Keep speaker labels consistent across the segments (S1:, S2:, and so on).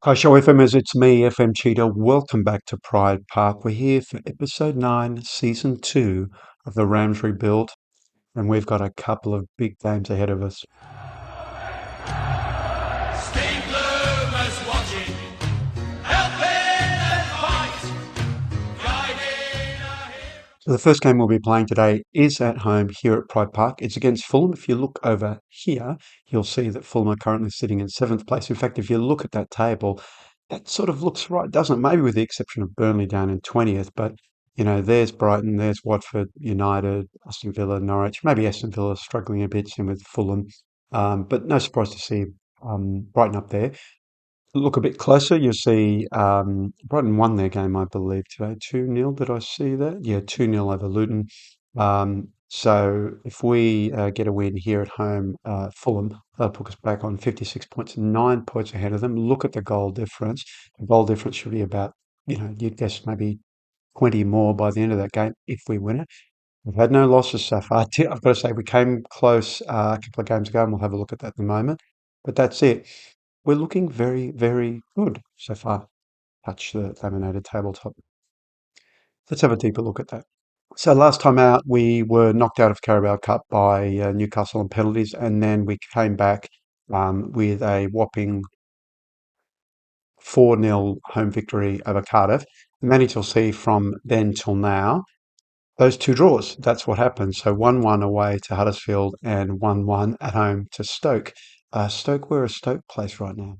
S1: Hi, Show FMers, it's me, FM Cheetah. Welcome back to Pride Park. We're here for episode 9, season 2 of the RAMS rebuild, and we've got a couple of big games ahead of us.
S2: Steam bloomers watching, helping and fight, guiding a hero.
S1: So the first game we'll be playing today is at home here at Pride Park. It's against Fulham. If you look over here, you'll see that Fulham are currently sitting in 7th place. In fact, if you look at that table, that sort of looks right, doesn't it? Maybe with the exception of Burnley down in 20th, but there's Brighton, there's Watford, United, Aston Villa, Norwich, maybe Aston Villa struggling a bit, same with Fulham. But no surprise to see Brighton up there. Look a bit closer, you'll see Brighton won their game, I believe, today. 2-0, did I see that? Yeah, 2-0 over Luton. So if we get a win here at home, Fulham, that'll put us back on 56 points, 9 points ahead of them. Look at the goal difference. The goal difference should be about, you'd guess maybe 20 more by the end of that game if we win it. We've had no losses so far. I've got to say, we came close a couple of games ago, and we'll have a look at that in a moment. But that's it. We're looking very, very good so far. Touch the laminated tabletop. Let's have a deeper look at that. So last time out, we were knocked out of Carabao Cup by Newcastle on penalties, and then we came back with a whopping 4-0 home victory over Cardiff. And then you'll see from then till now, those two draws. That's what happened. So 1-1 away to Huddersfield and 1-1 at home to Stoke. Stoke, we're a Stoke place right now.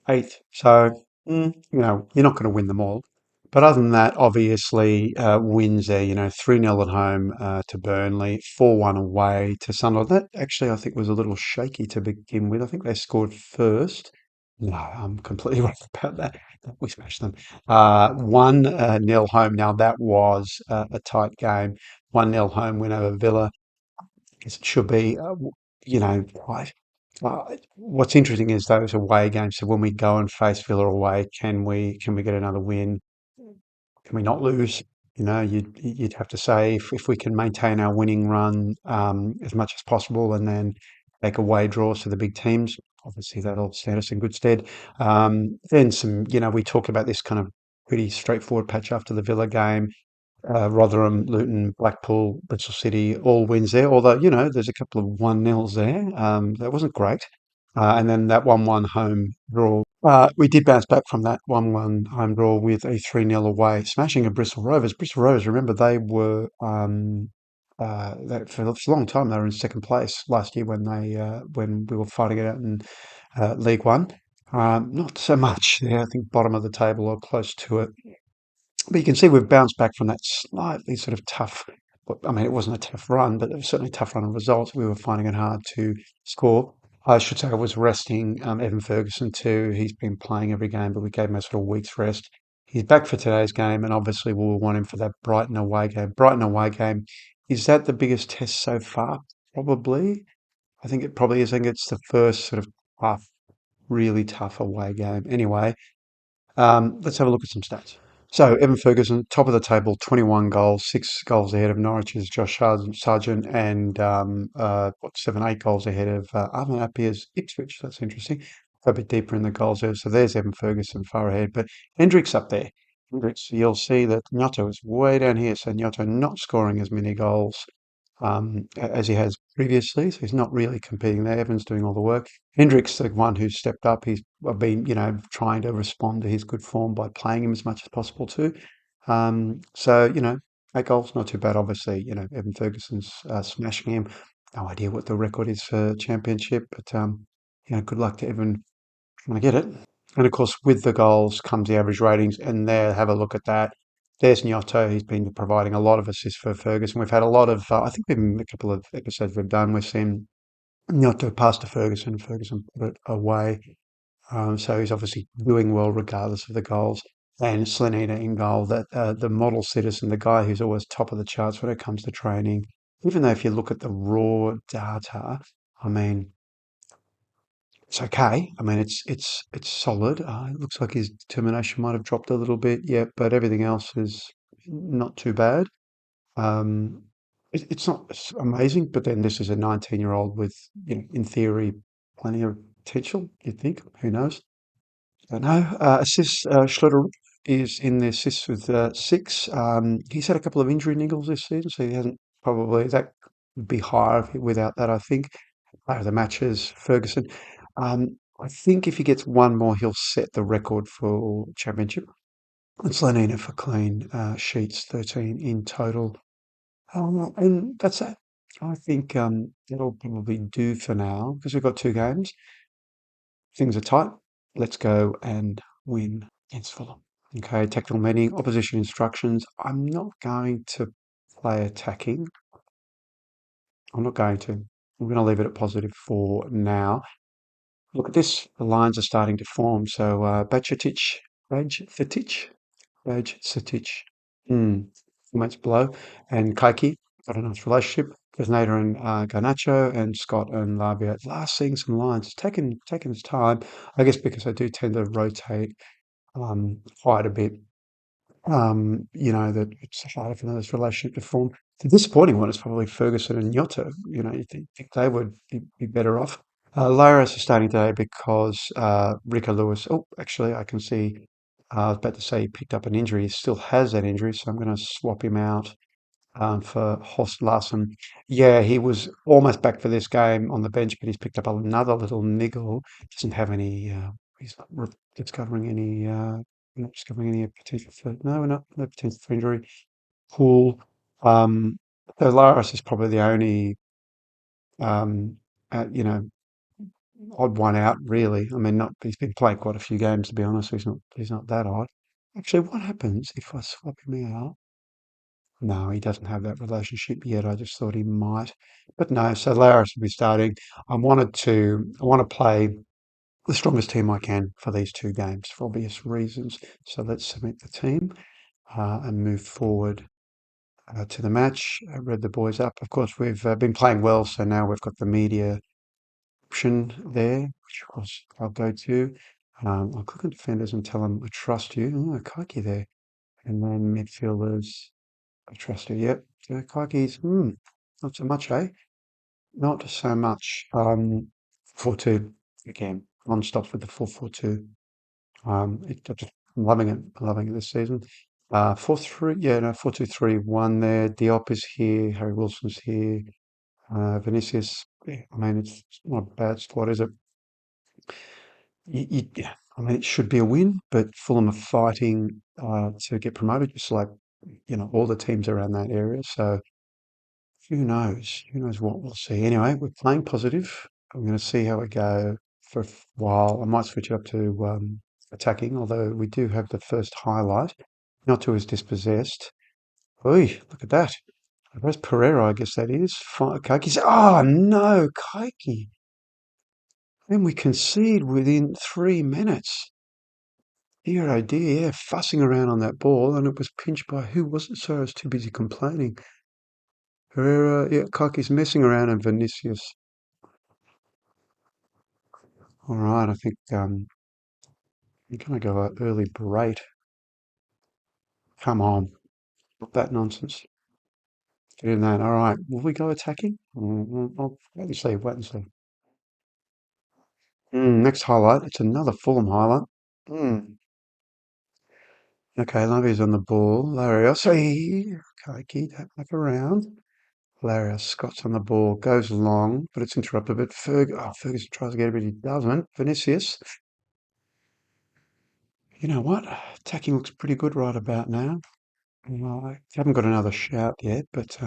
S1: 8th. So, you're not going to win them all. But other than that, obviously, wins there, 3-0 at home to Burnley, 4-1 away to Sunderland. That actually, I think, was a little shaky to begin with. I think they scored first. No, I'm completely wrong about that. We smashed them. 1-0 home. Now, that was a tight game. 1-0 home win over Villa. As it should be, right. What's interesting is those away games. So when we go and face Villa away, can we get another win? Can we not lose? You'd have to say if we can maintain our winning run as much as possible, and then make away draws to the big teams. Obviously, that'll stand us in good stead. Then we talked about this kind of pretty straightforward patch after the Villa game. Rotherham, Luton, Blackpool, Bristol City, all wins there. Although, there's a couple of 1-0s there. That wasn't great. And then that 1-1 home draw. We did bounce back from that 1-1 home draw with a 3-0 away, smashing of Bristol Rovers. Bristol Rovers, remember, they were, for a long time, they were in second place last year when we were fighting it out in League One. Not so much there. I think bottom of the table or close to it. But you can see we've bounced back from that slightly sort of tough. I mean, it wasn't a tough run, but it was certainly a tough run of results. We were finding it hard to score. I should say I was resting Evan Ferguson too. He's been playing every game, but we gave him a sort of week's rest. He's back for today's game, and obviously we'll want him for that Brighton away game. Brighton away game, is that the biggest test so far? Probably. I think it probably is. I think it's the first sort of tough, really tough away game. Anyway, let's have a look at some stats. So, Evan Ferguson, top of the table, 21 goals, 6 goals ahead of Norwich's Josh Sargent, and 8 goals ahead of Armin Appiah's Ipswich. That's interesting. A bit deeper in the goals there. So, there's Evan Ferguson far ahead, but Hendricks up there. Hendricks, you'll see that Gnotto is way down here. So, Gnotto not scoring as many goals as he has previously. So he's not really competing there. Evans doing all the work. Hendricks, the one who's stepped up. He's been, trying to respond to his good form by playing him as much as possible too. So, 8 goals, not too bad. Obviously, Evan Ferguson's smashing him. No idea what the record is for championship, but good luck to Evan trying to get it. And of course, with the goals comes the average ratings, and there, have a look at that. There's Gnotto. He's been providing a lot of assists for Ferguson. We've had a lot of, I think we've a couple of episodes we've done, we've seen Gnotto pass to Ferguson. Ferguson put it away. So he's obviously doing well regardless of the goals. And Slanina in goal, that the model citizen, the guy who's always top of the charts when it comes to training. Even though if you look at the raw data, I mean, it's okay. I mean, it's solid. It looks like his determination might have dropped a little bit, yeah, but everything else is not too bad. Um, it's not amazing, but then this is a 19-year-old with, in theory, plenty of potential. You'd think. Who knows? Don't know. Assists, Schluter is in the assists with six. He's had a couple of injury niggles this season, so he hasn't probably, that would be higher without that, I think. Player of the match is Ferguson. I think if he gets one more, he'll set the record for championship. It's Lenina for clean sheets, 13 in total. And that's it. I think that'll probably do for now because we've got two games. Things are tight. Let's go and win against Fulham. Okay, technical meeting, opposition instructions. I'm not going to play attacking. I'm not going to. I'm going to leave it at positive for now. Look at this. The lines are starting to form. So Bajcetic, comments below, and Kaiki got a nice relationship. There's Nader and Garnacho and Scott and Lavia. Last seeing some lines. It's taken its time, I guess, because I do tend to rotate quite a bit. That it's harder for those relationship to form. The disappointing one is probably Ferguson and Nyota. You think they would be better off. Laris is starting today because Rico Lewis. Oh, actually, I can see. I was about to say he picked up an injury. He still has that injury, so I'm going to swap him out for Horst Larsen. Yeah, he was almost back for this game on the bench, but he's picked up another little niggle. Doesn't have any. He's not discovering any. We're not discovering any potential for. No, we're not. No potential for injury. Cool. Um, so Laris is probably the only. Um, you know, odd one out, really. I mean, not he's been playing quite a few games to be honest. So he's not that odd. Actually, what happens if I swap him out? No, he doesn't have that relationship yet. I just thought he might, but no. So Laris will be starting. I want to play the strongest team I can for these two games for obvious reasons. So let's submit the team and move forward to the match. I read the boys up. Of course, we've been playing well, so now we've got the media option there, which of course I'll go to. I'll click on defenders and tell them I trust you. Oh, Kaki there. And then midfielders, I trust you. Yep. So Kaki's, not so much, eh? Not so much. 4-2 again. Non-stop with the 4-4-2. I'm loving it. I'm loving it this season. 4-3, yeah, no, 4-2-3-1 there. Diop is here. Harry Wilson's here. Vinicius, yeah, I mean, it's not a bad squad, is it? Yeah, I mean, it should be a win, but Fulham are fighting to get promoted, just like all the teams around that area. So who knows? Who knows what we'll see? Anyway, we're playing positive. I'm going to see how we go for a while. I might switch it up to attacking, although we do have the first highlight. Not to is dispossessed. Oi, look at that. Where's Pereira? I guess that is. Kaiki's. Oh no, Kaiki. Then we concede within 3 minutes. Dear oh dear, yeah, fussing around on that ball, and it was pinched by who was it? Sorry, I was too busy complaining. Herrera, yeah, Kaki's messing around, and Vinicius. All right, I think I'm gonna go early berate. Come on, not that nonsense. Get in that. All right, will we go attacking? I'll wait and see. Wait and see. Next highlight. It's another Fulham highlight. Mm. Okay, Lavia's on the ball. Larios, hey, Kaki, don't muck around. Larios, Scott's on the ball, goes long, but it's interrupted. But Ferguson tries to get it, but he doesn't. Vinicius, you know what? Attacking looks pretty good right about now. I haven't got another shout yet, but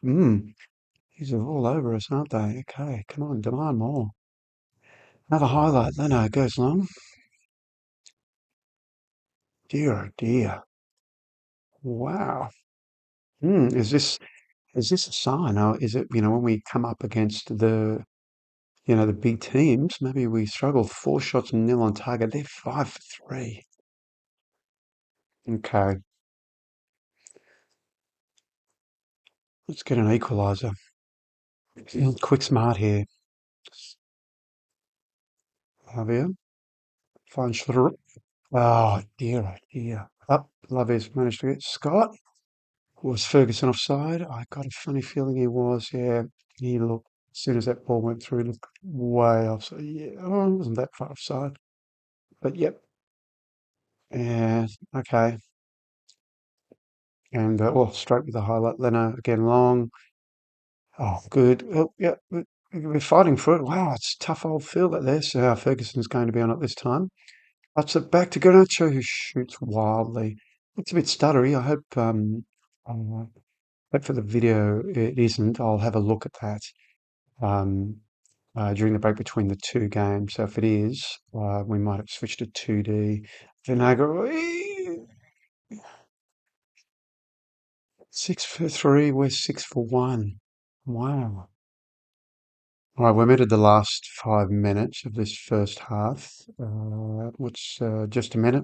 S1: these are all over us, aren't they? Okay, come on, demand more. Another highlight. Leno goes long. Dear, oh dear. Wow. Is this a sign, or is it, when we come up against the big teams, maybe we struggle. 4 shots and nil on target. They're 5 for 3. Okay, let's get an equaliser. Quick smart here. Lavia, fine shooter. Oh dear, oh dear. Up, Lavia's managed to get Scott. Was Ferguson offside? I got a funny feeling he was. Yeah, he looked, as soon as that ball went through, he looked way offside. Yeah, oh, it wasn't that far offside. But yep, yeah, okay. And well, straight with the highlight. Leno again, long. Oh, good. Oh, yeah, we're fighting for it. Wow, it's a tough old field out there. So Ferguson's going to be on it this time. That's it back to Garnacho, who shoots wildly. It's a bit stuttery. Uh, hope for the video it isn't. I'll have a look at that um, during the break between the two games. So if it is, we might have switched to 2D. Vinagre, 6 for 3. We're 6 for 1. Wow. All right, we're meant at the last 5 minutes of this first half. What's just a minute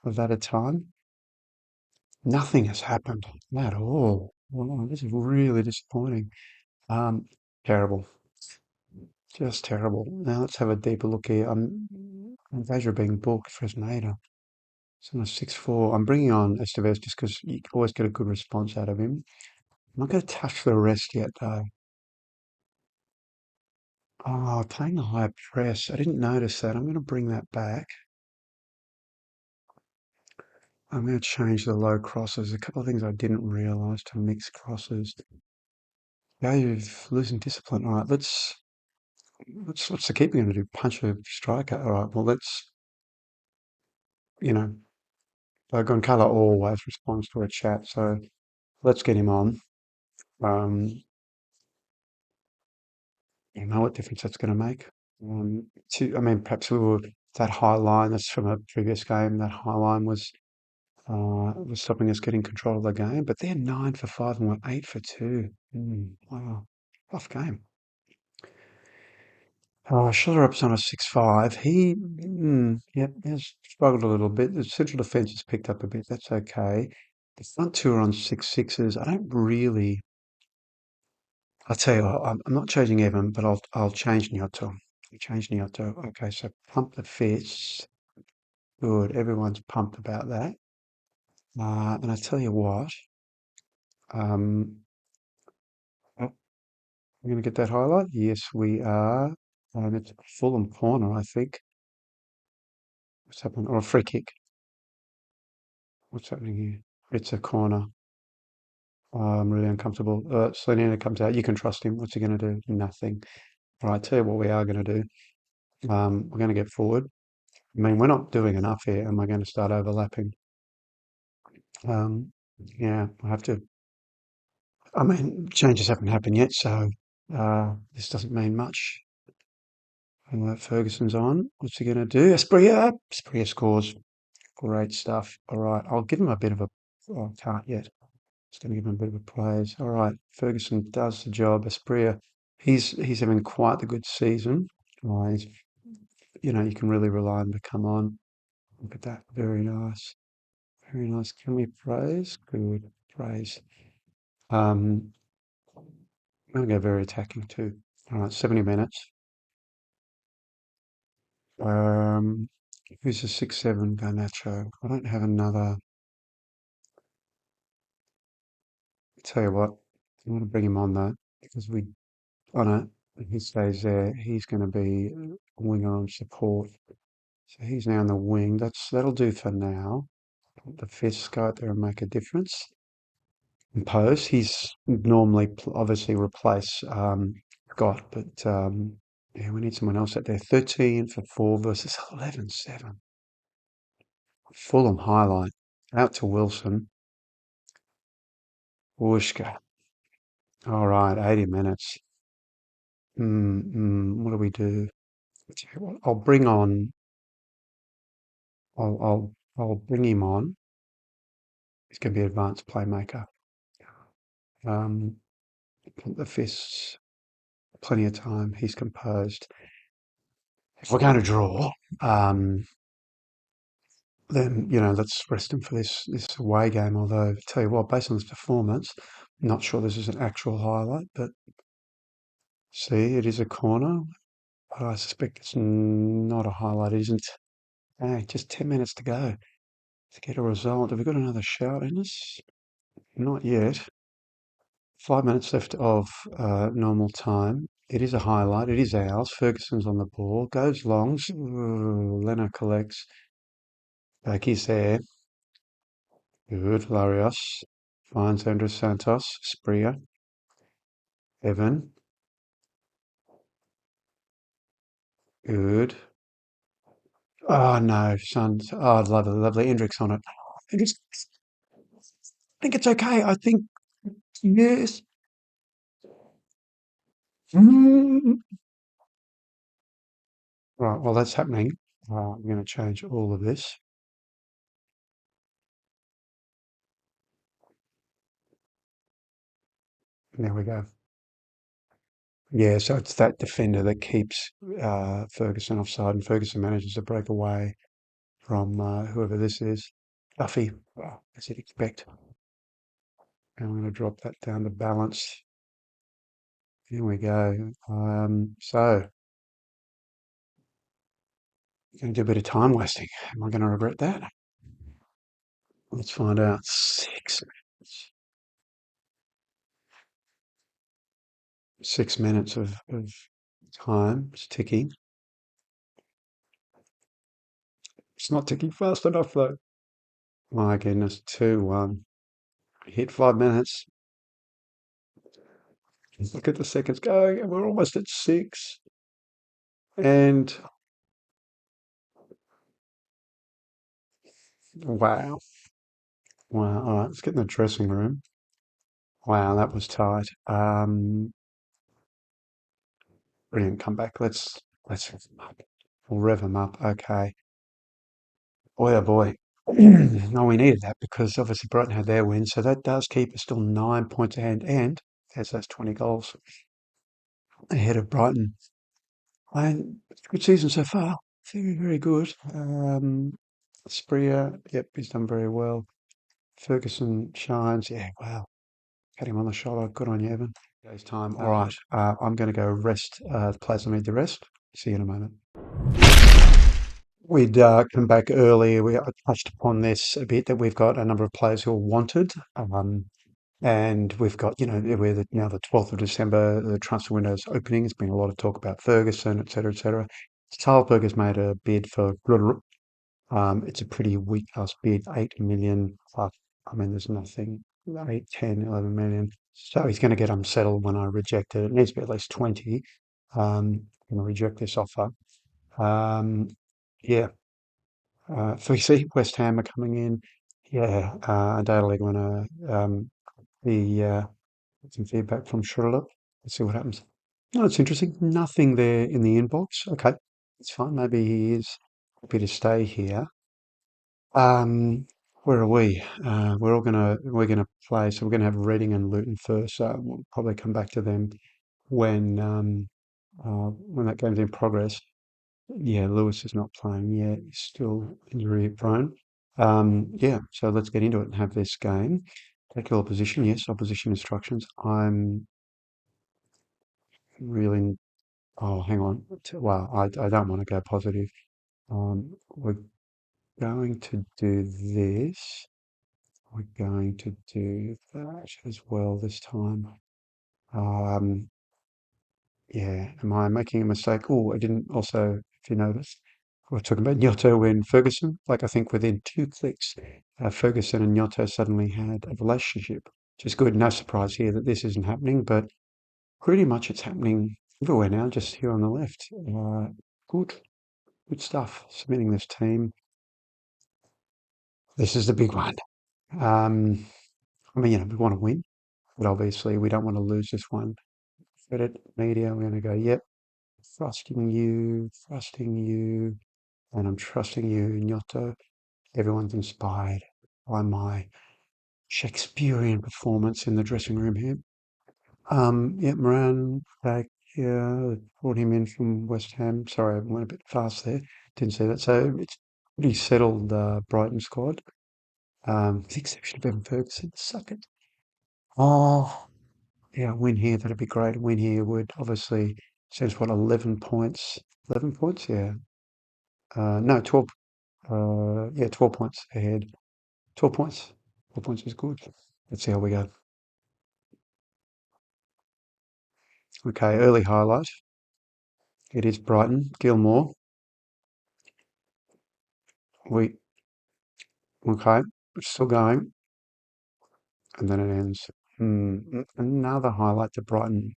S1: of that a time? Nothing has happened at all. Wow, this is really disappointing. Um, Terrible, just terrible. Now let's have a deeper look here. Vajra being booked for Fresneda. It's on a 6-4. I'm bringing on Estevez just because you always get a good response out of him. I'm not going to touch the rest yet, though. Oh, playing the high press. I didn't notice that. I'm going to bring that back. I'm going to change the low crosses. A couple of things I didn't realise to mix crosses. Yeah, you're losing discipline. All right, what's the keeper going to do? Punch a striker? All right, well, you know, Goncalo always responds to a chat, so let's get him on. Um, you know what difference that's going to make. I mean, perhaps that high line that's from a previous game. That high line was stopping us getting control of the game. But they're 9 for 5 and we're 8 for 2. Wow, tough game. Schillerup's on a 6-5. Yep, has struggled a little bit. The central defence has picked up a bit. That's okay. The front two are on 6-6s. I don't really. I'll tell you, I'm not changing Evan, but I'll change Nyoto. I'll change Nyoto. Okay, so pump the fists. Good. Everyone's pumped about that. And I tell you what, um, oh, we're going to get that highlight. Yes, we are. And it's a Fulham corner, I think. What's happening? Or a free kick. What's happening here? It's a corner. I'm really uncomfortable. Slanina comes out. You can trust him. What's he going to do? Nothing. All right, tell you what we are going to do. We're going to get forward. I mean, we're not doing enough here, and we're going to start overlapping. Um, yeah, I have to. I mean, changes haven't happened yet, so this doesn't mean much. And Ferguson's on. What's he going to do? Espria. Espria scores. Great stuff. All right, I'll give him a bit of a. Oh, I can't yet. Just going to give him a bit of a praise. All right, Ferguson does the job. Espria, he's having quite the good season. He's, you can really rely on him to come on. Look at that. Very nice. Very nice. Can we praise? Good. Praise. I'm going to go very attacking too. All right, 70 minutes. Um, who's a 6-7 Garnacho? I don't have another. Tell you what, I want to bring him on though, because on it, if he stays there, he's going to be a winger on support. So he's now in the wing. That'll do for now. The fists go out there and make a difference. In post, he's normally obviously replace Scott, but yeah, we need someone else out there. 13 for 4 versus 11-7. Fulham highlight. Out to Wilson. Wooshka. All right, 80 minutes. What do we do? Tell you what, I'll bring him on. He's going to be advanced playmaker. Um, the fists, plenty of time. He's composed. If we're going to draw, um, then let's rest him for this away game. Although, tell you what, based on his performance, not sure this is an actual highlight, but see, it is a corner. But I suspect it's not a highlight. It isn't. Hey, just 10 minutes to go to get a result. Have we got another shout in us? Not yet. 5 minutes left of normal time. It is a highlight. It is ours. Ferguson's on the ball. Goes long. Leno collects. Bakey's there. Good. Larios. Finds Andres Santos. Spria. Evan. Good. Oh no, son. Oh, lovely, lovely. Hendricks on it. Hendricks, I think it's okay. I think yes. Mm. Right. Well, that's happening. I'm going to change all of this. There we go. Yeah. So it's that defender that keeps Ferguson offside, and Ferguson manages to break away from whoever this is. Duffy, as you'd expect. And I'm going to drop that down to balance. Here we go. So, going to do a bit of time wasting. Am I going to regret that? Let's find out. 6 minutes. 6 minutes of time. It's ticking. It's not ticking fast enough, though. My goodness. 2-1. Hit 5 minutes. Look at the seconds going, and we're almost at 6. And wow. Wow. All right, let's get in the dressing room. Wow, that was tight. Brilliant comeback. Let's rev 'em up. We'll rev 'em up. Okay. Boy, oh boy. No, we needed that because obviously Brighton had their win, so that does keep us still 9 points ahead, and as those 20 goals ahead of Brighton. And good season so far. Very, very good. Spria, yep, he's done very well. Ferguson shines. Yeah, wow. Had him on the shoulder. Good on you, Evan. Goes time. All right. I'm going to go rest the players that need the rest. See you in a moment. We'd come back earlier. We touched upon this a bit that we've got a number of players who are wanted. And we've got, now the 12th of December, the transfer window's opening. There's been a lot of talk about Ferguson, et cetera, et cetera. Salzburg has made a bid for Rudrup. It's a pretty weak ass bid, 8 million plus. I mean, there's nothing, 8, 10, 11 million. So he's going to get unsettled when I reject it. It needs to be at least 20. I'm going to reject this offer. Um, yeah. So you see, West Ham are coming in. Yeah, undoubtedly going to the get some feedback from Charlotte. Let's see what happens. No, it's interesting. Nothing there in the inbox. Okay, it's fine. Maybe he is happy to stay here. Where are we? We're gonna play. So we're gonna have Reading and Luton first. So we'll probably come back to them when that game's in progress. Yeah, Lewis is not playing yet. He's still injury prone. Yeah, so let's get into it and have this game. Take your position. Yes, opposition instructions. I'm really. Oh, hang on. Wow, I don't want to go positive. We're going to do this. We're going to do that as well this time. Um, yeah, am I making a mistake? Oh, I didn't also, if you notice, we're talking about Gnotto and Ferguson. Like I think within 2 clicks, Ferguson and Gnotto suddenly had a relationship, which is good. No surprise here that this isn't happening, but pretty much it's happening everywhere now, just here on the left. Good, good stuff. Submitting this team. This is the big one. Um, I mean, we want to win, but obviously we don't want to lose this one. Credit media, we're going to go, yep, trusting you, and I'm trusting you, Gnotto. Everyone's inspired by my Shakespearean performance in the dressing room here. Yeah, Moran back here, brought him in from West Ham. Sorry, I went a bit fast there. Didn't see that. So it's pretty settled Brighton squad. With the exception of Evan Ferguson. Suck it. Oh, yeah, a win here, that'd be great. A win here would obviously since what, 11 points? 11 points, yeah. No, 12. Yeah, 12 points ahead. 12 points. 12 points is good. Let's see how we go. Okay, early highlight. It is Brighton, Gilmore. We Okay, it's still going, and then it ends. Another highlight to Brighton.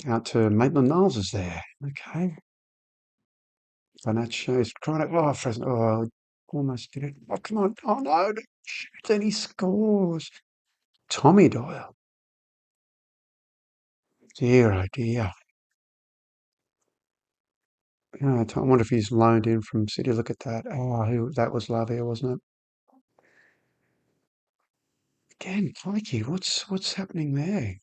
S1: Out to Maitland Niles is there. Okay, Garnacho is trying to. Oh, Fresno. Oh, almost did it. Oh, come on. Oh, no. Don't shoot. And he scores. Tommy Doyle. Dear, oh dear. Yeah, I wonder if he's loaned in from City. Look at that. Oh, that was Lavia, wasn't it? Again, crikey, what's happening there?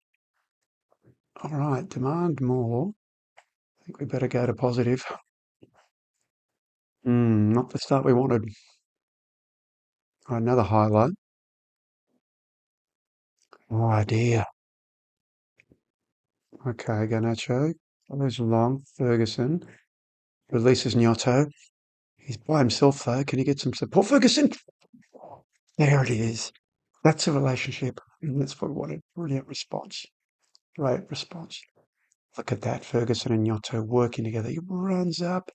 S1: All right, demand more. I think we better go to positive. Not the start we wanted. Oh, another highlight. Oh dear. Okay, Garnacho. Goes along. Ferguson. Releases Gnotto. He's by himself though. Can he get some support? Ferguson! There it is. That's a relationship. And that's what we wanted. Brilliant response. Great response. Look at that. Ferguson and Gnotto working together. He runs up,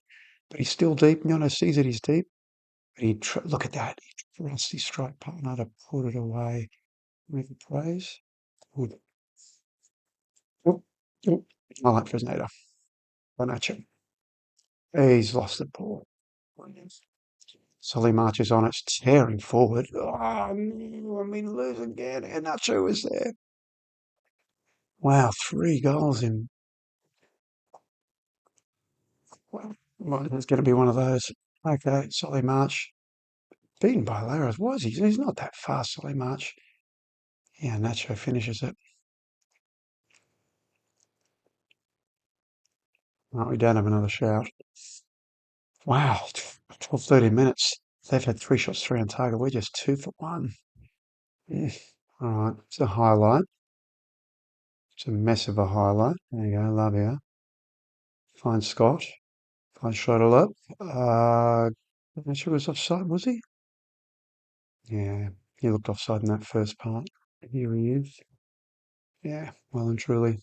S1: but he's still deep. Gnotto sees that he's deep. But look at that. He trusts his strike partner to put it away. With praise. Good. Oh, oh. I like Fresneda. Bonacho. He's lost the ball. Solly marches on. It's tearing forward. Oh, no, we lose again. And Nacho is there. Wow, 3 goals in. Well, there's going to be one of those. Okay, Solly March. Beaten by Laras. Was he? He's not that fast, Solly March. Yeah, Nacho finishes it. Right, we don't have another shout. Wow, 12, 13 minutes. They've had 3 shots, 3 on target. We're just 2 for 1. Yeah. All right, it's a highlight. It's a mess of a highlight. There you go, Lavia. Fine Scott. Fine shot all up. I'm not sure he was offside, was he? Yeah, he looked offside in that first part. Here he is. Yeah, well and truly.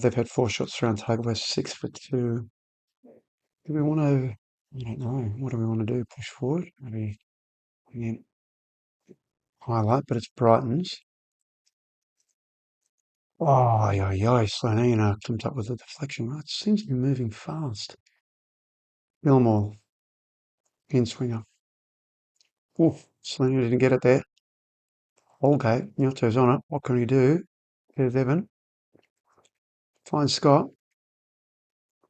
S1: They've had 4 shots, 3 on target. We're 6 for 2. Do we want to? I don't know. What do we want to do? Push forward? Maybe again, highlight, but it's Brighton's. Oh, yeah, yeah. Slanina comes up with a deflection. It seems to be moving fast. Gilmore, in swinger. Oh, Slanina didn't get it there. Holgate, Gnotto's on it. What can he do? There's Evan. Finds Scott.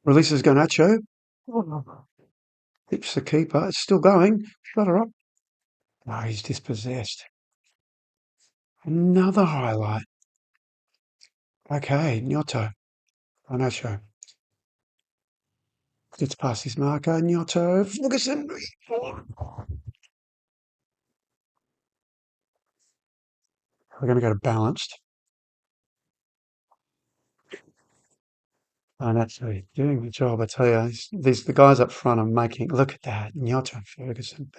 S1: Releases Garnacho. Oh, hits the keeper. It's still going. Shut her up. No, he's dispossessed. Another highlight. Okay, Gnotto. Garnacho. Gets past his marker. Gnotto. Ferguson. We're going to go to balanced. And actually doing the job, I tell you. The guys up front are making. Look at that. Gnotto and Ferguson.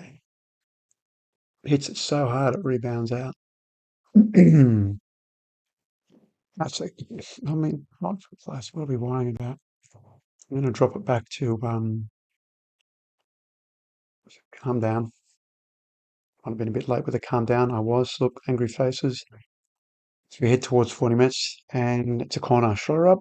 S1: Hits it so hard it rebounds out. That's like, I mean, not for place. What are we worrying about? I'm going to drop it back to calm down. I've been a bit late with the calm down. I was. Look, angry faces. So we head towards 40 minutes, and it's a corner. Shot her up.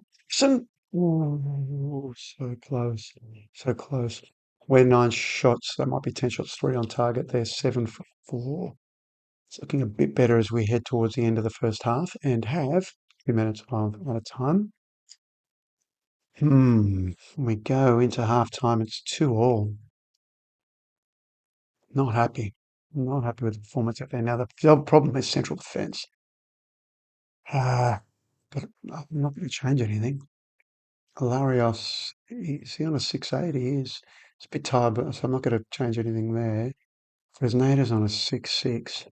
S1: Ooh, so close, so close. We're 9 shots. That might be 10 shots, 3 on target. They're 7 for 4. It's looking a bit better as we head towards the end of the first half and have 2 minutes of at a time. We go into half time. It's 2-all. Not happy. Not happy with the performance out there. Now, the problem is central defence. But I'm not going to change anything. Larios, is he on a 6'8"? He is. It's a bit tired, but so I'm not going to change anything there. Fresneda's on a 6'6"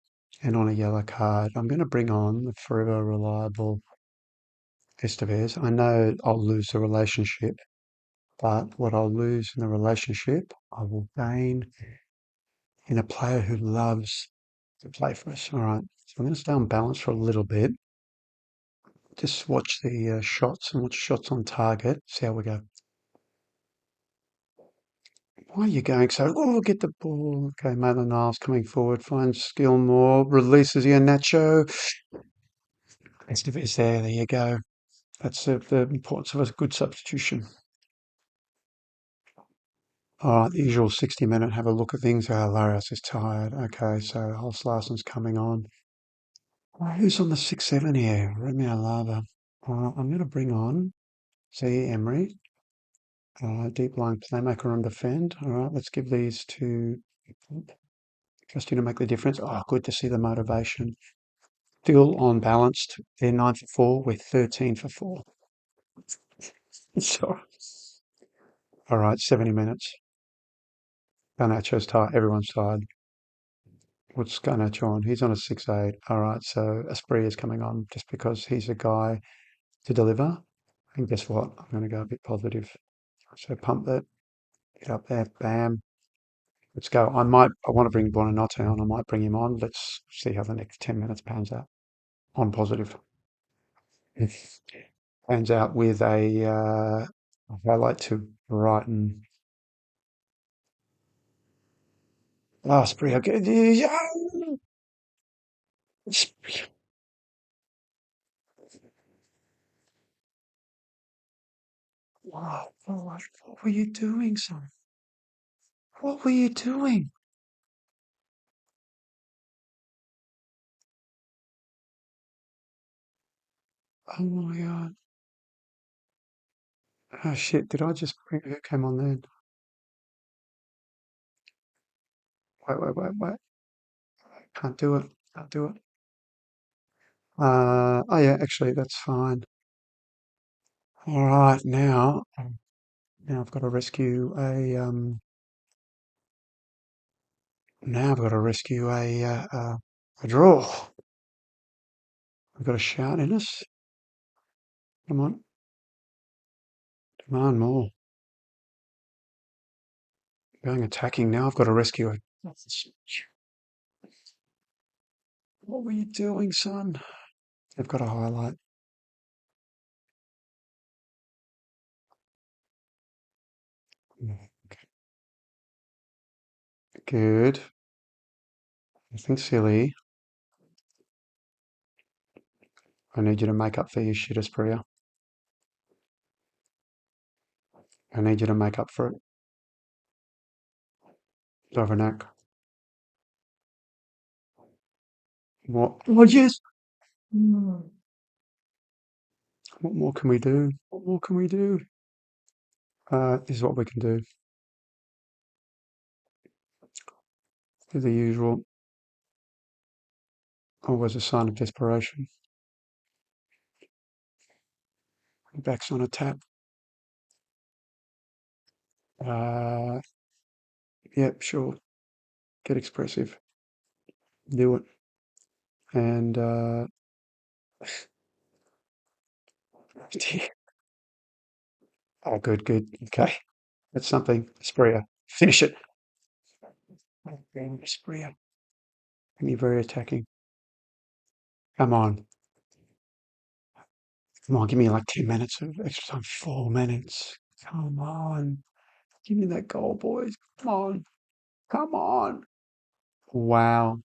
S1: and on a yellow card. I'm going to bring on the forever reliable Estevez. I know I'll lose the relationship, but what I'll lose in the relationship, I will gain in a player who loves to play for us. All right. So I'm going to stay on balance for a little bit. Just watch the shots and watch shots on target. See how we go. Why are you going so? Oh, get the ball. Okay, Maitland Niles coming forward, finds Gilmore, releases here, Nacho. Estevez there, there you go. That's the importance of a good substitution. All right, the usual 60-minute, have a look at things. Oh, Larios is tired. Okay, so Holst Larson's coming on. Who's on the 6-7 here? Romeo Lava. I'm going to bring on Z Emery, deep line playmaker on defend. All right, let's give these to Justin to make the difference. Oh, good to see the motivation. Still on balanced. They're 9 for 4. We're 13 for 4. So, all right, 70 minutes. Garnacho's tired. Everyone's tired. What's Garnacho on? He's on a 6-8. All right, so Esprit is coming on just because he's a guy to deliver. And guess what? I'm going to go a bit positive. So pump that. Get up there. Bam. Let's go. I want to bring Buonanotte on. I might bring him on. Let's see how the next 10 minutes pans out. On positive. If pans out with a highlight to Brighton. Oh, Spree, okay. Yeah. Wow, what were you doing, son? What were you doing? Oh my God. Oh shit, did I just bring who came on then? Wait. Can't do it. Can't do it. Oh yeah, actually that's fine. All right, now I've got to rescue a draw. We've got a shout in us. Come on, demand more. Going attacking now. I've got to rescue it. What were you doing, son? They've got a highlight. Good. Nothing silly. I need you to make up for your shit, Aspria. I need you to make up for it. Doveranak. What? Oh, yes. What more can we do? What more can we do? This is what we can do. Do the usual. Always a sign of desperation. Backs on a tap. Uh, yep, sure. Get expressive. Do it. And oh, good. Okay, that's something. Aspria. Finish it. Aspria. And you're very attacking. Come on. Come on, give me like 10 minutes of extra time. 4 minutes. Come on. Give me that goal, boys. Come on. Come on. Wow.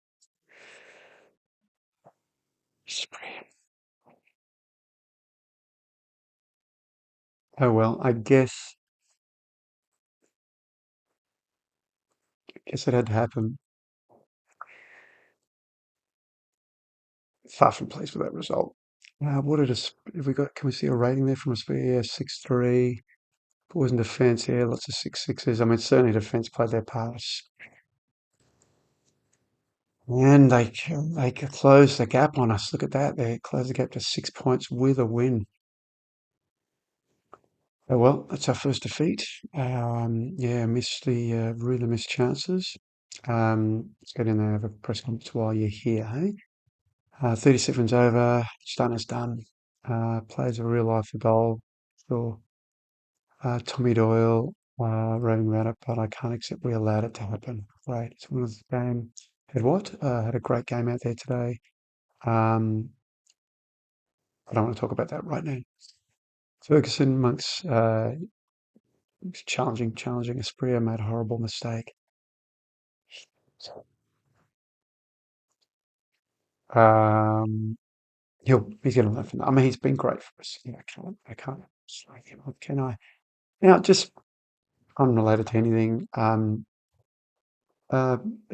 S1: Spread. Oh well, I guess it had to happen. Far from pleased with that result. What did us have we got? Can we see a rating there from a yeah, 6-3. Boys in defence, yeah, lots of 6-6s. I mean, certainly defence played their parts. And they closed the gap on us. Look at that. They closed the gap to 6 points with a win. Oh well, that's our first defeat. Yeah, really missed chances. Let's get in there, have a press conference while you're here, hey? 37's over. Stunner's done. Plays a real life for goal. Sure. Tommy Doyle, raving about it, but I can't accept we allowed it to happen. Great. It's one of the game. Had what? Had a great game out there today. Um, I don't want to talk about that right now. Ferguson, Monks, challenging. Espria made a horrible mistake. Um, he's going to learn from that. I mean, he's been great for us. Yeah, I can't slag him off, can I? Now, just unrelated to anything, uh,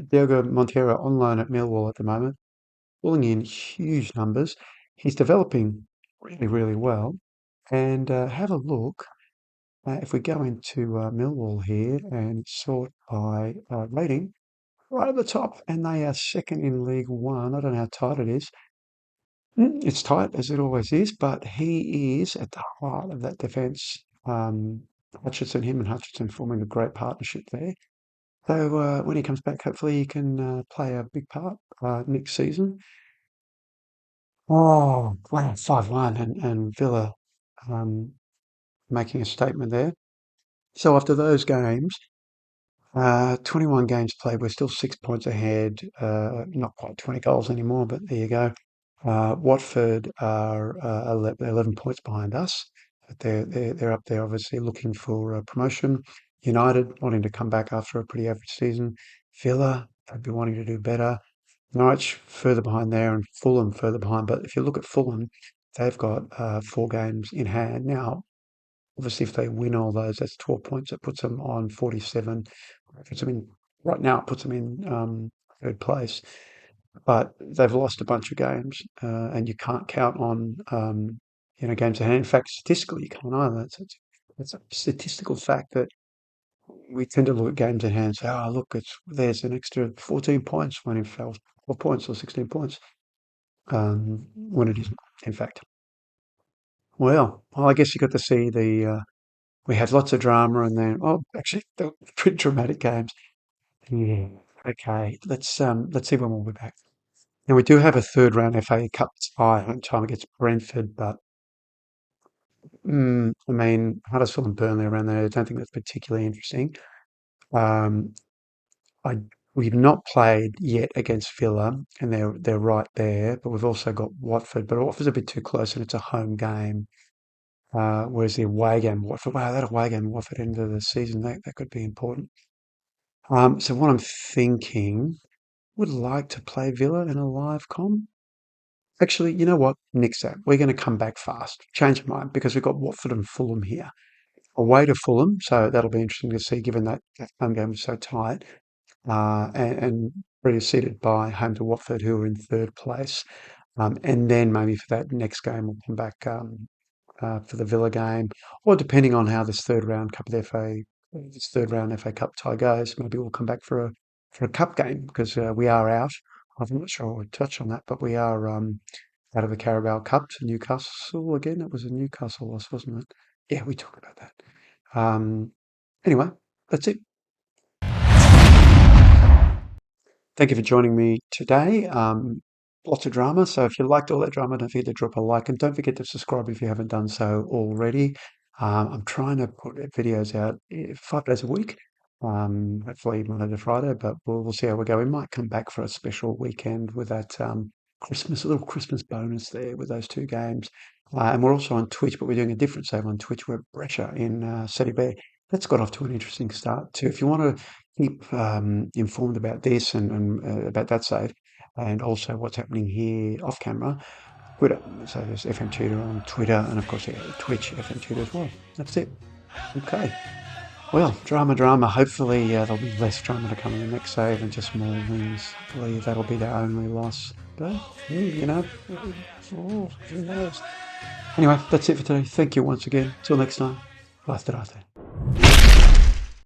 S1: Diogo Monteiro on loan at Millwall at the moment, pulling in huge numbers. He's developing really well. And have a look. If we go into Millwall here and sort by rating, right at the top, and they are second in League One. I don't know how tight it is. It's tight as it always is, but he is at the heart of that defence. Him and Hutchinson forming a great partnership there. So when he comes back, hopefully he can play a big part next season. Oh, wow, 5-1 and Villa um, making a statement there. So after those games, 21 games played, we're still 6 points ahead. Not quite 20 goals anymore, but there you go. Watford are 11 points behind us. But they're up there, obviously looking for promotion. United wanting to come back after a pretty average season. Villa, they'd be wanting to do better. Norwich further behind there, and Fulham further behind. But if you look at Fulham, they've got 4 games in hand now. Obviously, if they win all those, that's 12 points. It puts them on 47. Puts them in right now. It puts them in third place. But they've lost a bunch of games, and you can't count on games ahead. In fact, statistically, you can't either. It's a statistical fact that we tend to look at games in hand and say, "Oh, look, there's an extra 14 points," when in fact, 12 points or 16 points, when it isn't. In fact, well, I guess you got to see the. We had lots of drama, and then, oh, actually, they were pretty dramatic games. Yeah. Okay. Let's see when we'll be back. Now we do have a third round FA Cup tie on time against Brentford, but I mean Huddersfield and Burnley around there. I don't think that's particularly interesting. Um, I we've not played yet against Villa, and they're right there, but we've also got Watford. But Watford's a bit too close, and it's a home game. Whereas the away game, Watford, wow, that away game, Watford end of the season, that could be important. So what I'm thinking, would like to play Villa in a live com. Actually, you know what? Nix that. We're going to come back fast. Change my mind because we've got Watford and Fulham here. Away to Fulham, so that'll be interesting to see given that home game was so tight. And preceded by home to Watford, who are in third place. And then maybe for that next game, we'll come back for the Villa game, or depending on how this third round FA Cup tie goes, maybe we'll come back for a cup game because we are out. I'm not sure we'll touch on that, but we are out of the Carabao Cup to Newcastle again. It was a Newcastle loss, wasn't it? Yeah, we talked about that. Um, anyway, that's it. Thank you for joining me today. Lots of drama. So if you liked all that drama, don't forget to drop a like and don't forget to subscribe if you haven't done so already. I'm trying to put videos out 5 days a week, hopefully Monday to Friday, but we'll see how we go. We might come back for a special weekend with that a little Christmas bonus there with those 2 games. And we're also on Twitch, but we're doing a different save on Twitch. We're at Brescia in City Bear. That's got off to an interesting start too. If you want to keep informed about this and about that side, and also what's happening here off camera. Twitter. So there's FM Tutor on Twitter, and of course, yeah, Twitch, FM Tutor as well. That's it. Okay. Well, drama. Hopefully, there'll be less drama to come in the next save and just more wins. Hopefully, that'll be their only loss. But, who knows? Anyway, that's it for today. Thank you once again. Till next time. Bye.